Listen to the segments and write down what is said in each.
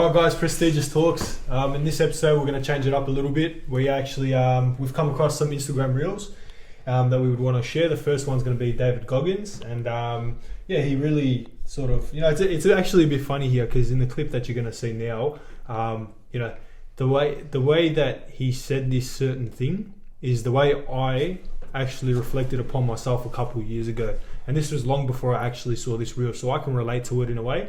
Alright guys, Prestigious Talks. In this episode we're going to change it up a little bit. We actually, we've come across some Instagram reels that we would want to share. The first one's going to be David Goggins, and he really sort of, it's actually a bit funny here because in the clip that you're going to see now, the way that he said this certain thing is the way I actually reflected upon myself a couple of years ago, and this was long before I actually saw this reel, so I can relate to it in a way.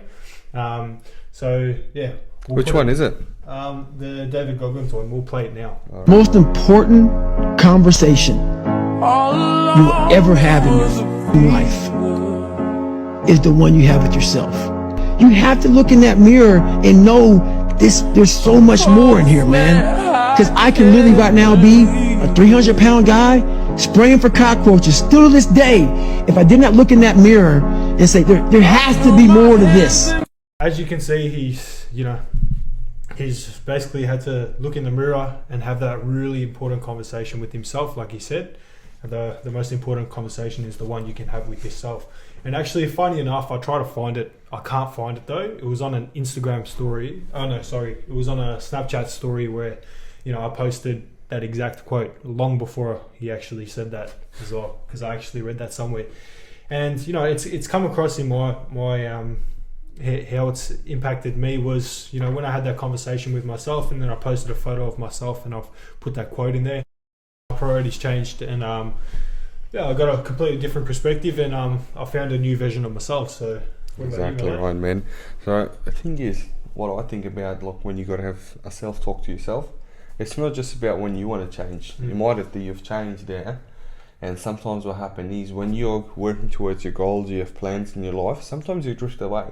Which one is it? The David Goggins one. We'll play it now. Most important conversation you will ever have in your life is the one you have with yourself. You have to look in that mirror and know there's so much more in here, man. Because I can literally right now be a 300-pound guy spraying for cockroaches still to this day if I did not look in that mirror and say there has to be more to this. As you can see, he's basically had to look in the mirror and have that really important conversation with himself. Like he said, the most important conversation is the one you can have with yourself. And actually, funny enough, I try to find it. I can't find it though. It was on an Instagram story. Oh no, sorry. It was on a Snapchat story where, I posted that exact quote long before he actually said that as well, because I actually read that somewhere. And it's come across in my how it's impacted me was, when I had that conversation with myself, and then I posted a photo of myself and I've put that quote in there. My priorities changed, and I got a completely different perspective, and I found a new version of myself. So exactly right, man. So the thing is, what I think about, like, when you got to have a self-talk to yourself, it's not just about when you want to change. You might have you've changed there, and sometimes what happens is when you're working towards your goals, you have plans in your life, sometimes you drift away.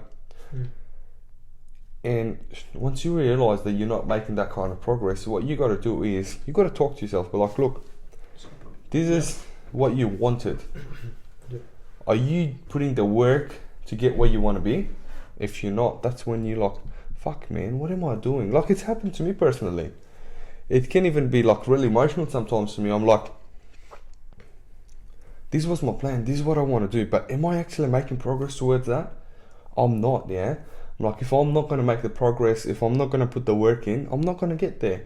And once you realise that you're not making that kind of progress, what you got to do is you got to talk to yourself. But like, look, this is what you wanted. Are you putting the work to get where you want to be? If you're not, that's when you're like, fuck man, what am I doing? Like, it's happened to me personally. It can even be like really emotional sometimes to me. I'm like, this was my plan, this is what I want to do, but am I actually making progress towards that? I'm not, yeah. Like, if I'm not going to make the progress, if I'm not going to put the work in, I'm not going to get there.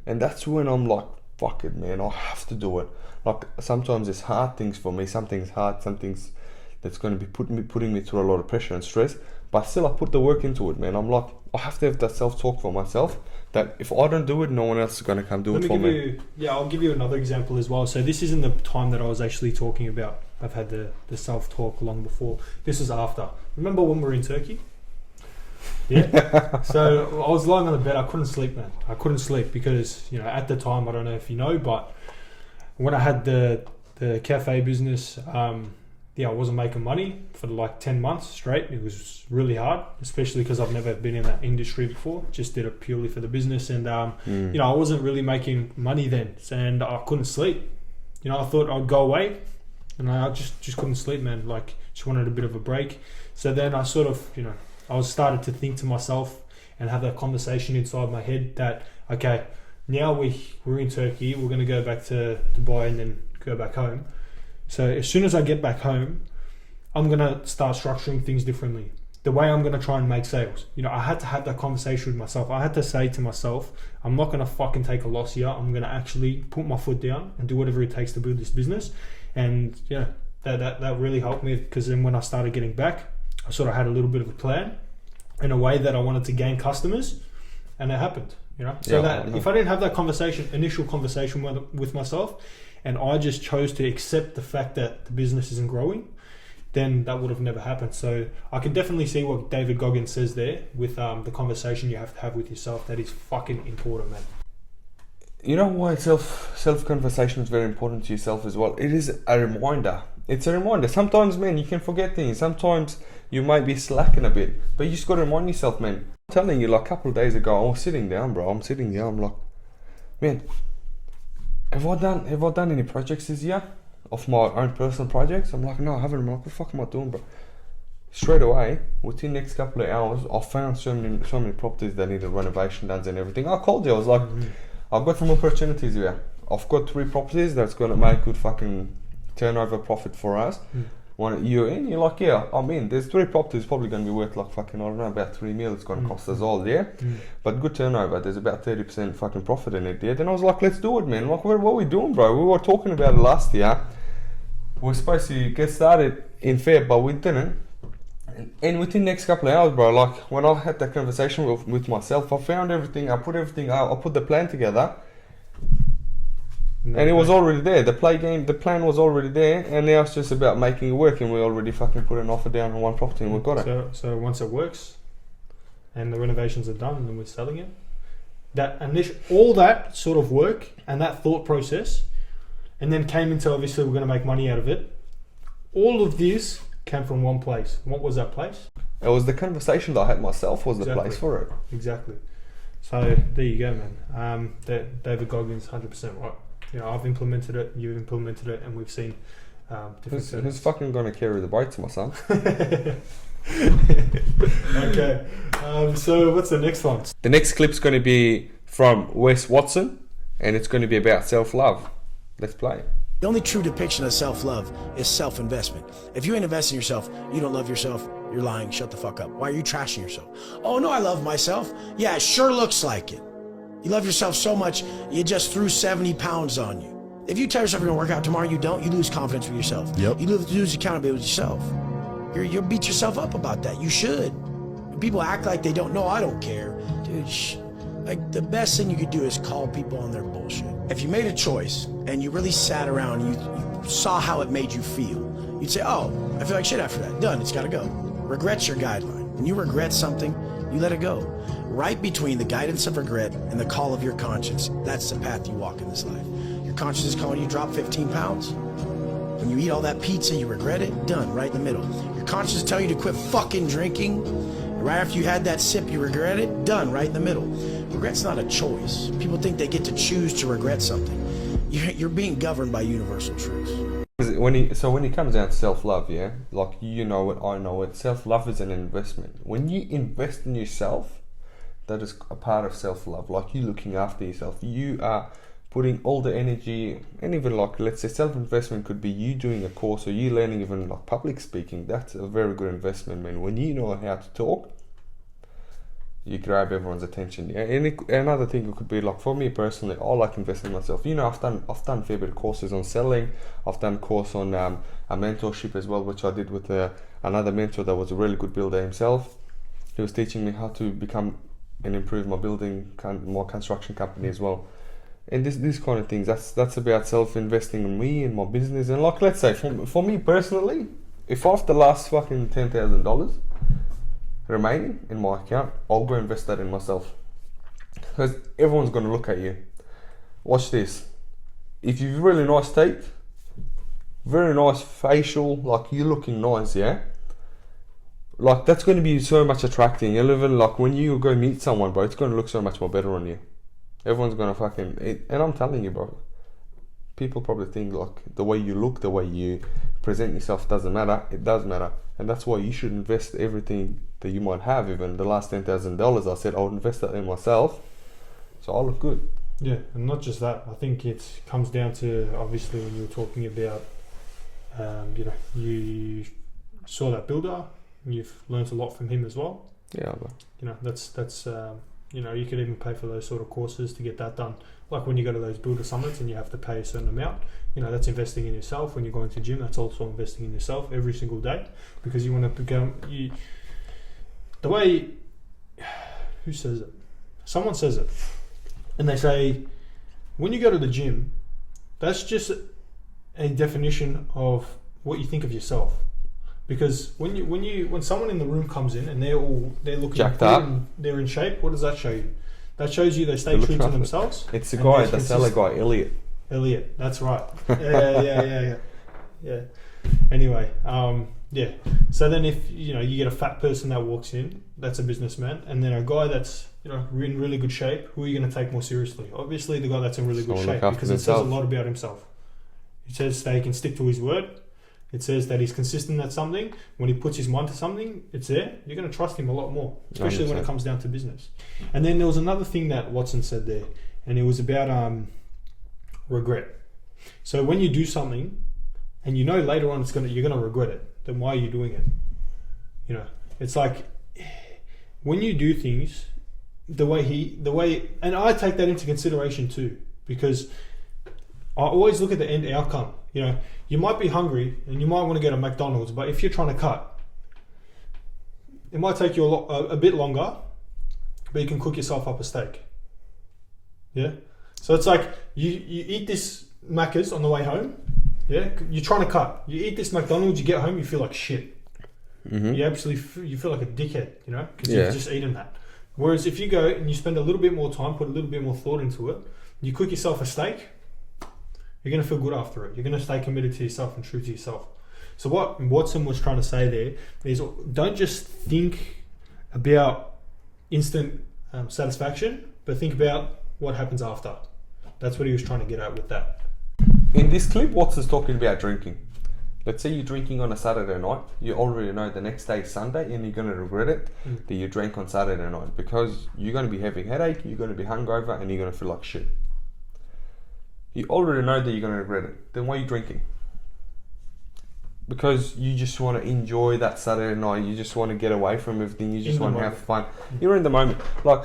And that's when I'm like, fuck it, man, I have to do it. Like, sometimes it's hard things for me, something's hard, something's that's going to be putting me through a lot of pressure and stress, but still I put the work into it, man. I'm like, I have to have that self-talk for myself, that if I don't do it, no one else is going to come do it for me. I'll give you another example as well. So this isn't the time that I was actually talking about. I've had the self-talk long before. This is after. Remember when we were in Turkey? Yeah. So I was lying on the bed. I couldn't sleep, man. I couldn't sleep because, at the time, I don't know if you know, but when I had the cafe business, I wasn't making money for like 10 months straight. It was really hard, especially because I've never been in that industry before. Just did it purely for the business, and I wasn't really making money then, and I couldn't sleep. I thought I'd go away, and I just couldn't sleep, man. Like, just wanted a bit of a break. So then I sort of, I started to think to myself and have that conversation inside my head that, okay, now we're in Turkey, we're going to go back to Dubai and then go back home. So as soon as I get back home, I'm going to start structuring things differently. The way I'm going to try and make sales. I had to have that conversation with myself. I had to say to myself, I'm not going to fucking take a loss here. I'm going to actually put my foot down and do whatever it takes to build this business. And that really helped me, because then when I started getting back, I sort of had a little bit of a plan in a way that I wanted to gain customers, and it happened. So if I didn't have that initial conversation with myself, and I just chose to accept the fact that the business isn't growing, then that would have never happened. So I can definitely see what David Goggins says there with the conversation you have to have with yourself. That is fucking important, man. You know why self conversation is very important to yourself as well? It is a reminder. It's a reminder. Sometimes, man, you can forget things. Sometimes you might be slacking a bit, but you just got to remind yourself, man. I'm telling you, like a couple of days ago, I was sitting down, bro. I'm like, man, have I done any projects this year of my own personal projects? I'm like, no, I haven't. I'm like, what the fuck am I doing, bro? Straight away, within the next couple of hours, I found so many properties that needed renovation done and everything. I called you. I was like, I've got some opportunities here. I've got 3 properties that's going to make good fucking turnover profit for us. want you in, you're like, yeah, I'm in. There's 3 properties probably going to be worth like fucking, I don't know, about 3 mil it's going to cost us all, yeah? But good turnover, there's about 30% fucking profit in it, yeah? Then I was like, let's do it, man. Like, what are we doing, bro? We were talking about it last year. We were supposed to get started in Feb, but we didn't. And within the next couple of hours, bro, like when I had that conversation with myself, I found everything, I put everything out, I put the plan together. And it was already there. The plan was already there, and now it's just about making it work. And we already fucking put an offer down on one property, and we've got it. So once it works, and the renovations are done, and then we're selling it. All that sort of work and that thought process, and then came into obviously we're going to make money out of it. All of this came from one place. What was that place? It was the conversation that I had myself was the place for it. Exactly. So there you go, man. David Goggins, 100% right. I've implemented it, you've implemented it, and we've seen different Who's fucking going to carry the boats, my son? Okay. So what's the next one? The next clip's going to be from Wes Watson, and it's going to be about self-love. Let's play. The only true depiction of self-love is self-investment. If you ain't investing in yourself, you don't love yourself, you're lying, shut the fuck up. Why are you trashing yourself? Oh no, I love myself. Yeah, it sure looks like it. You love yourself so much, you just threw 70 pounds on you. If you tell yourself you're gonna work out tomorrow, you don't, you lose confidence with yourself. Yep. You lose accountability with yourself. You'll beat yourself up about that. You should. People act like they don't know, I don't care. Dude, like the best thing you could do is call people on their bullshit. If you made a choice and you really sat around and you saw how it made you feel, you'd say, oh, I feel like shit after that. Done, it's gotta go. Regret's your guideline. When you regret something, you let it go. Right between the guidance of regret and the call of your conscience, that's the path you walk in this life. Your conscience is calling you drop 15 pounds. When you eat all that pizza, you regret it, done, right in the middle. Your conscience is telling you to quit fucking drinking. Right after you had that sip, you regret it, done, right in the middle. Regret's not a choice. People think they get to choose to regret something. You're being governed by universal truths. When it comes down to self-love, yeah, like you know it, I know it, self-love is an investment. When you invest in yourself, that is a part of self-love. Like you looking after yourself, you are putting all the energy, and even like let's say self-investment could be you doing a course or you learning even like public speaking. That's a very good investment, man. When you know how to talk, you grab everyone's attention. Yeah, another thing it could be like for me personally, I like investing in myself. I've done a fair bit of courses on selling. I've done a course on a mentorship as well, which I did with another mentor that was a really good builder himself. He was teaching me how to become and improve my my construction company as well. And this kind of things, that's about self-investing in me and my business. And like let's say for me personally, if after the last fucking $10,000 remaining in my account, I'll go invest that in myself, because everyone's going to look at you. Watch this. If you've really nice teeth, very nice facial, like you're looking nice, yeah, like that's going to be so much attracting. You'll even like when you go meet someone, bro, it's going to look so much more better on you. Everyone's going to fucking, and I'm telling you, bro, people probably think like the way you look, the way you present yourself doesn't matter. It does matter. And that's why you should invest everything that you might have. Even the last $10,000, I said I'll invest that in myself, so I'll look good. Yeah, and not just that. I think it comes down to obviously when you were talking about, you saw that builder, you've learned a lot from him as well. Yeah, bro. That's you could even pay for those sort of courses to get that done. Like when you go to those builder summits and you have to pay a certain amount, that's investing in yourself. When you're going to the gym, that's also investing in yourself every single day, because you want to go. The way, who says it? Someone says it, and they say, when you go to the gym, that's just a definition of what you think of yourself. Because when someone in the room comes in and they're looking jacked up, they're in shape, what does that show you? That shows you they stay true to themselves. It's the guy, the seller guy, Elliot. That's right. Yeah. Anyway, yeah. So then if you get a fat person that walks in, that's a businessman, and then a guy that's in really good shape, who are you going to take more seriously? Obviously the guy that's in really good shape, because it says a lot about himself. It says that he can stick to his word. It says that he's consistent at something. When he puts his mind to something, it's there. You're going to trust him a lot more, especially when it comes down to business. And then there was another thing that Watson said there, and it was about regret. So when you do something, and you know later on you're gonna regret it, then why are you doing it? You know, it's like when you do things the way, and I take that into consideration too, because I always look at the end outcome. You know, you might be hungry and you might want to get a McDonald's, but if you're trying to cut, it might take you a bit longer, but you can cook yourself up a steak. Yeah. So it's like you eat this Macca's on the way home. Yeah. You're trying to cut. You eat this McDonald's. You get home. You feel like shit. Mm-hmm. You feel like a dickhead. You know, because you've just eaten that. Whereas if you go and you spend a little bit more time, put a little bit more thought into it, you cook yourself a steak, you're going to feel good after it. You're going to stay committed to yourself and true to yourself. So what Watson was trying to say there is, don't just think about instant satisfaction, but think about what happens after. That's what he was trying to get at with that. In this clip, Watson's talking about drinking. Let's say you're drinking on a Saturday night. You already know the next day is Sunday and you're going to regret it that you drank on Saturday night, because you're going to be having a headache, you're going to be hungover, and you're going to feel like shit. You already know that you're going to regret it. Then why are you drinking? Because you just want to enjoy that Saturday night. You just want to get away from everything. You just want to have fun. You're in the moment. Like,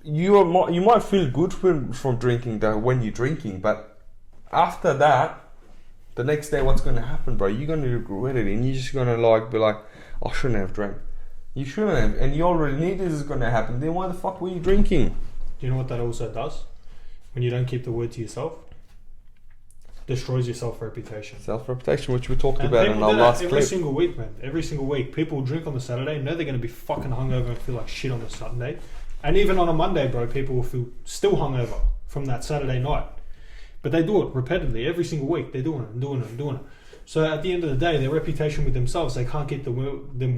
you might feel good from drinking when you're drinking, but after that, the next day, what's going to happen, bro? You're going to regret it, and you're just going to be like, I shouldn't have drank. You shouldn't have, and you already knew this is going to happen. Then why the fuck were you drinking? Do you know what that also does? When you don't keep the word to yourself, destroys your self-reputation. Self-reputation, which we talked about in our last clip. Every single week, man. Every single week, people drink on the Saturday, know they're going to be fucking hungover and feel like shit on the Sunday, and even on a Monday, bro, people will feel still hungover from that Saturday night. But they do it repeatedly every single week. They're doing it. So at the end of the day, their reputation with themselves, they can't get their own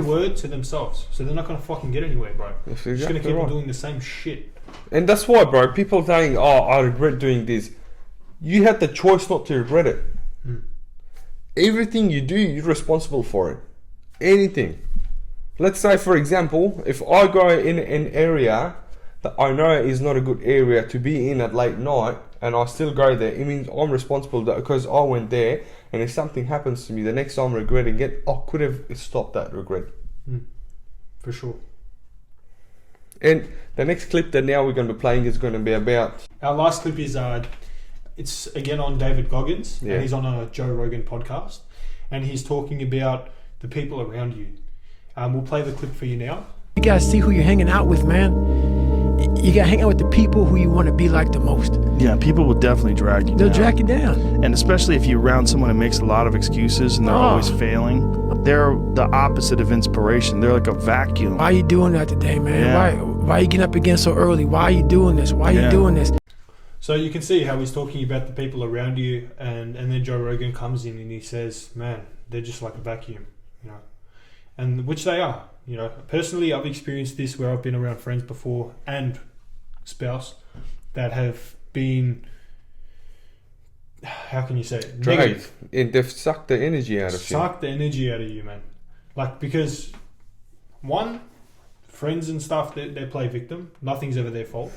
word to themselves. So they're not going to fucking get anywhere, bro. That's They're just going to keep right. doing the same shit. And that's why, bro, people saying, oh, I regret doing this. You had the choice not to regret it. Everything you do, you're responsible for it. Anything. Let's say, for example, if I go in an area that I know is not a good area to be in at late night, and I still go there, it means I'm responsible because I went there, and if something happens to me, the next time I'm regretting it, I could have stopped that regret. For sure. And the next clip that now we're going to be playing is going to be about... Our last clip is, it's again on David Goggins, Yeah. and he's on a Joe Rogan podcast, and he's talking about the people around you. We'll play the clip for you now. You gotta see who you're hanging out with, man. You gotta hang out with the people who you want to be like the most. Yeah, people will definitely drag you They'll down. drag you down. And especially if you're around someone who makes a lot of excuses and they're always failing. They're the opposite of inspiration. They're like a vacuum. Why are you doing that today, man? Yeah. Why are you getting up again so early? Why are you doing this? Why are you doing this? So you can see how he's talking about the people around you, and then Joe Rogan comes in and he says, man, they're just like a vacuum, you know, and which they are. You know, personally, I've experienced this where I've been around friends before and spouse that have been, how can you say it? Dragged. And they've sucked the energy out of you. Suck the energy out of you, man. Like, because one, friends and stuff, they play victim. Nothing's ever their fault.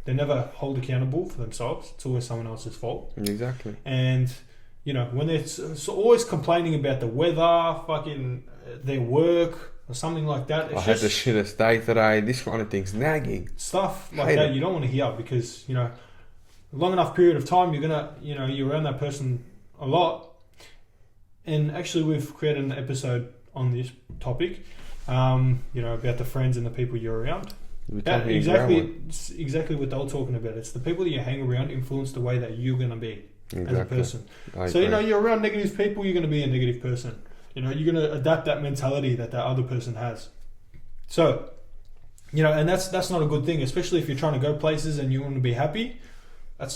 They never hold accountable for themselves. It's always someone else's fault. Exactly. And, you know, when they're always complaining about the weather, fucking their work or something like that. I had the shittest day today. This kind of thing's nagging. Stuff like that you don't want to hear, because, you know, a long enough period of time, you're going to, you know, you're around that person a lot. And actually, we've created an episode on this topic, you know, about the friends and the people you're around. Exactly what they were talking about. It's the people that you hang around influence the way that you're going to be as a person. So, you know, you're around negative people, you're going to be a negative person. You know, you're going to adapt that mentality that other person has. So, you know, and that's not a good thing, especially if you're trying to go places and you want to be happy. They're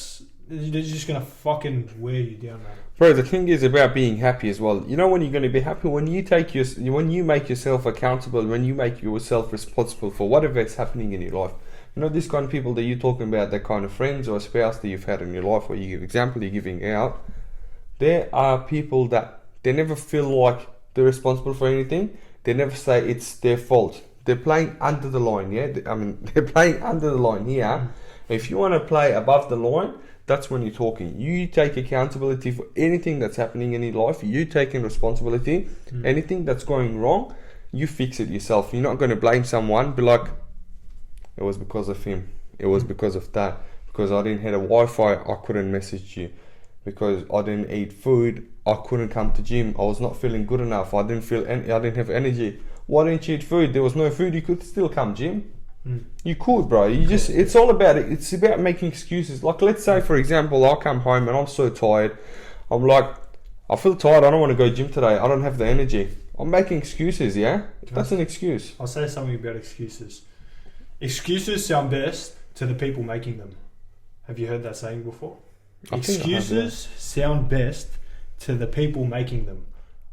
just going to fucking wear you down, man. Bro, the thing is about being happy as well. You know when you're going to be happy? When you make yourself accountable, when you make yourself responsible for whatever is happening in your life. You know, this kind of people that you're talking about, the kind of friends or spouse that you've had in your life, or you give example you're giving out, there are people that they never feel like they're responsible for anything. They never say it's their fault. They're playing under the line, yeah? I mean, they're playing under the line here. If you want to play above the line, that's when you're talking. You take accountability for anything that's happening in your life. You taking responsibility. Anything that's going wrong, you fix it yourself. You're not going to blame someone. Be like, it was because of him. It was because of that. Because I didn't have a Wi-Fi, I couldn't message you. Because I didn't eat food, I couldn't come to gym. I was not feeling good enough. I didn't have energy. Why didn't you eat food? There was no food. You could still come gym. You could, bro. It's all about it. It's about making excuses. Like, let's say, for example, I come home and I'm so tired. I'm like, I feel tired. I don't want to go gym today. I don't have the energy. I'm making excuses, yeah? That's an excuse. I'll say something about excuses. Excuses sound best to the people making them. Have you heard that saying before? Excuses sound best to the people making them.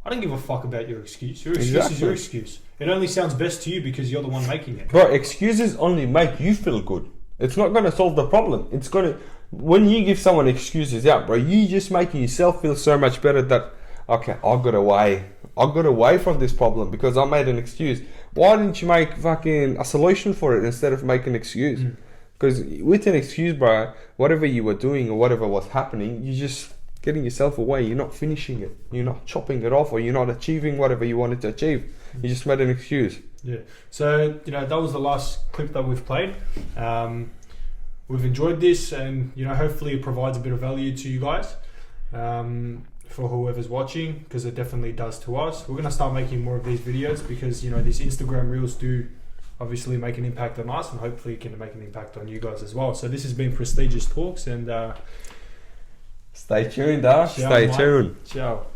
I don't give a fuck about your excuse. Your excuse is your excuse. It only sounds best to you because you're the one making it. Bro, excuses only make you feel good. It's not going to solve the problem. It's going to... When you give someone excuses out, bro, you just making yourself feel so much better that, okay, I got away from this problem because I made an excuse. Why didn't you make fucking a solution for it instead of making an excuse? Because with an excuse, bro, whatever you were doing or whatever was happening, you just getting yourself away. You're not finishing it. You're not chopping it off, or you're not achieving whatever you wanted to achieve. You just made an excuse. Yeah. So, that was the last clip that we've played. We've enjoyed this, and, hopefully it provides a bit of value to you guys, for whoever's watching, because it definitely does to us. We're going to start making more of these videos because, these Instagram reels do obviously make an impact on us, and hopefully it can make an impact on you guys as well. So this has been Prestigious Talks, and stay tuned, Stay tuned. Ciao.